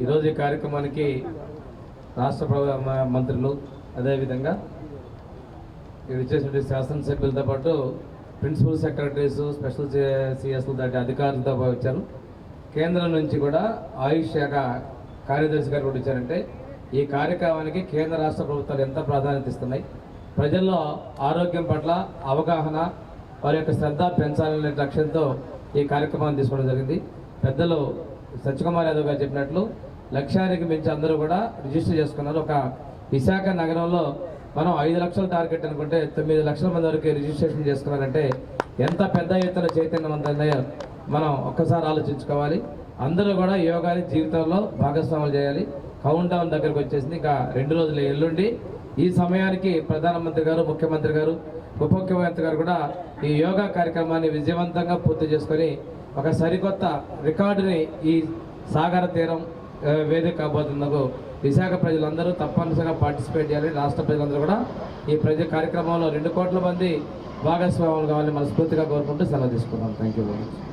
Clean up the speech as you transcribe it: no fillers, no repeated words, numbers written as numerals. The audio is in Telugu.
ఈరోజు ఈ కార్యక్రమానికి రాష్ట్ర మంత్రులు అదేవిధంగా ఇక్కడ ఇచ్చేసిన శాసనసభ్యులతో పాటు ప్రిన్సిపల్ సెక్రటరీస్, స్పెషల్ సిఎస్లు దాటి అధికారులతో వచ్చారు. కేంద్రం నుంచి కూడా ఆయుష్ శాఖ కార్యదర్శి గారు కూడా ఇచ్చారంటే ఈ కార్యక్రమానికి కేంద్ర రాష్ట్ర ప్రభుత్వాలు ఎంత ప్రాధాన్యత ఇస్తున్నాయి, ప్రజల్లో ఆరోగ్యం పట్ల అవగాహన, వారి యొక్క శ్రద్ధ పెంచాలనే లక్ష్యంతో ఈ కార్యక్రమాన్ని తీసుకోవడం జరిగింది. పెద్దలు సత్యకుమార్ యాదవ్ గారు చెప్పినట్లు 1,00,000కి మించి అందరూ కూడా రిజిస్టర్ చేసుకున్నారు. ఒక విశాఖ నగరంలో మనం 5 లక్షల టార్గెట్ అనుకుంటే 9 లక్షల మంది వరకు రిజిస్ట్రేషన్ చేసుకున్నారంటే ఎంత పెద్ద ఎత్తున చైతన్యవంతంగా మనం ఒక్కసారి ఆలోచించుకోవాలి. అందరూ కూడా యోగాని జీవితంలో భాగస్వాములు చేయాలి. కౌంట్ డౌన్ దగ్గరకు వచ్చేసింది. ఇంకా 2 రోజులు ఎల్లుండి ఈ సమయానికి ప్రధానమంత్రి గారు, ముఖ్యమంత్రి గారు, ఉప ముఖ్యమంత్రి గారు కూడా ఈ యోగా కార్యక్రమాన్ని విజయవంతంగా పూర్తి చేసుకొని ఒక సరికొత్త రికార్డుని ఈ సాగర తీరం వేదిక కాబోతున్నందుకు విశాఖ ప్రజలందరూ తప్పనిసరిగా పార్టిసిపేట్ చేయాలి. రాష్ట్ర ప్రజలందరూ కూడా ఈ కార్యక్రమంలో 2 కోట్ల మంది భాగస్వాములు కావాలని మనస్ఫూర్తిగా కోరుకుంటూ సెలవు తీసుకున్నాం. Thank you very much.